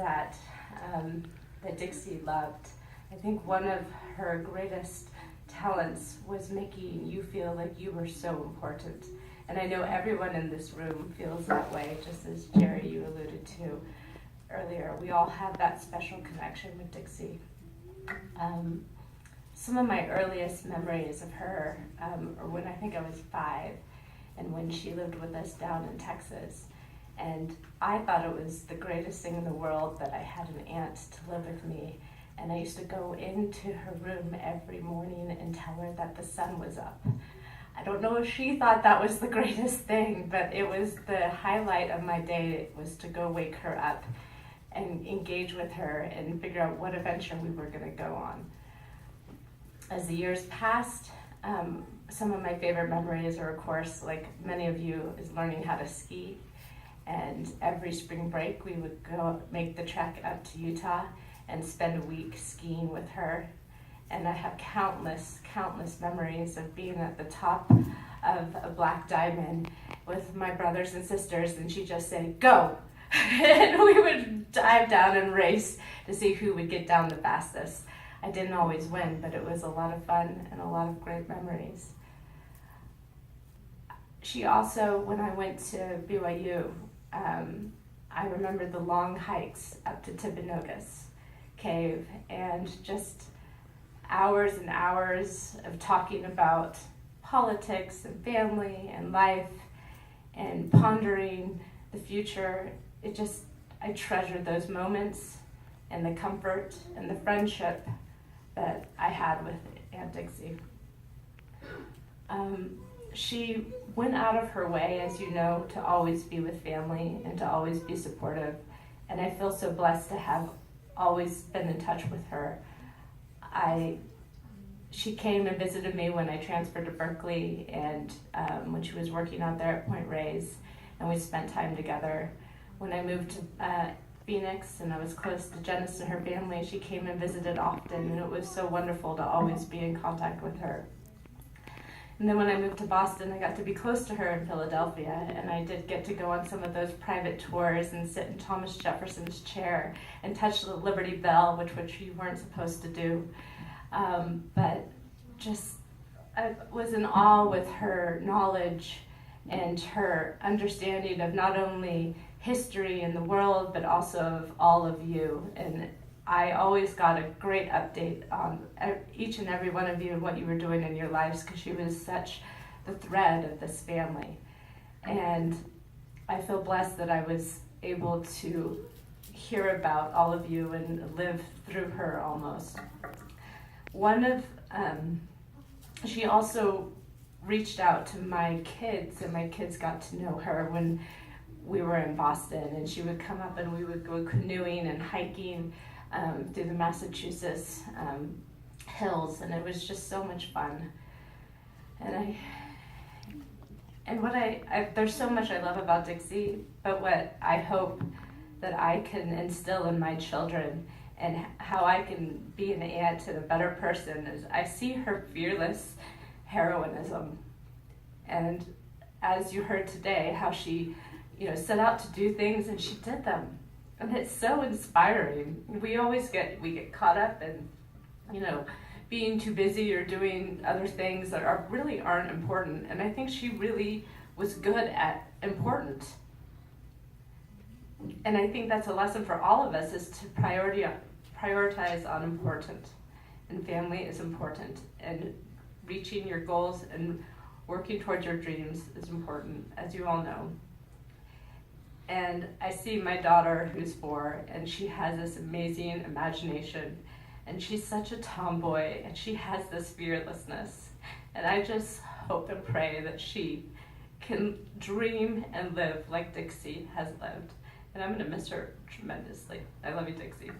that Dixie loved. I think one of her greatest talents was making you feel like you were so important. And I know everyone in this room feels that way, just as Jerry, you alluded to earlier. We all have that special connection with Dixie. Some of my earliest memories of her are when I think I was 5, and when she lived with us down in Texas. And I thought it was the greatest thing in the world that I had an aunt to live with me. And I used to go into her room every morning and tell her that the sun was up. I don't know if she thought that was the greatest thing, but it was the highlight of my day, was to go wake her up and engage with her and figure out what adventure we were going to go on. As the years passed, some of my favorite memories are, of course, like many of you, is learning how to ski. And every spring break, we would go make the trek up to Utah and spend a week skiing with her. And I have countless memories of being at the top of a black diamond with my brothers and sisters, and she'd just say, "Go!" And we would dive down and race to see who would get down the fastest. I didn't always win, but it was a lot of fun and a lot of great memories. She also, when I went to BYU, I remember the long hikes up to Timpanogos Cave, and just hours and hours of talking about politics and family and life and pondering the future. I treasured those moments and the comfort and the friendship that I had with Aunt Dixie. She went out of her way, as you know, to always be with family and to always be supportive. And I feel so blessed to have always been in touch with her. She came and visited me when I transferred to Berkeley, and when she was working out there at Point Reyes, and we spent time together. When I moved to Phoenix and I was close to Janice and her family, she came and visited often, and it was so wonderful to always be in contact with her. And then when I moved to Boston, I got to be close to her in Philadelphia, and I did get to go on some of those private tours and sit in Thomas Jefferson's chair and touch the Liberty Bell, which you weren't supposed to do. But I was in awe with her knowledge and her understanding of not only history in the world, but also of all of you. And I always got a great update on each and every one of you and what you were doing in your lives, because she was such the thread of this family. And I feel blessed that I was able to hear about all of you and live through her almost. She also reached out to my kids, and my kids got to know her when we were in Boston, and she would come up and we would go canoeing and hiking through the Massachusetts hills, and it was just so much fun. There's so much I love about Dixie, but what I hope that I can instill in my children and how I can be an aunt and a better person is I see her fearless heroism. And as you heard today, how she set out to do things and she did them. And it's so inspiring. We get caught up in, being too busy or doing other things that really aren't important. And I think she really was good at important. And I think that's a lesson for all of us, is to prioritize on important. And family is important. And reaching your goals and working towards your dreams is important, as you all know. And I see my daughter, who's 4, and she has this amazing imagination, and she's such a tomboy, and she has this fearlessness. And I just hope and pray that she can dream and live like Dixie has lived. And I'm going to miss her tremendously. I love you, Dixie.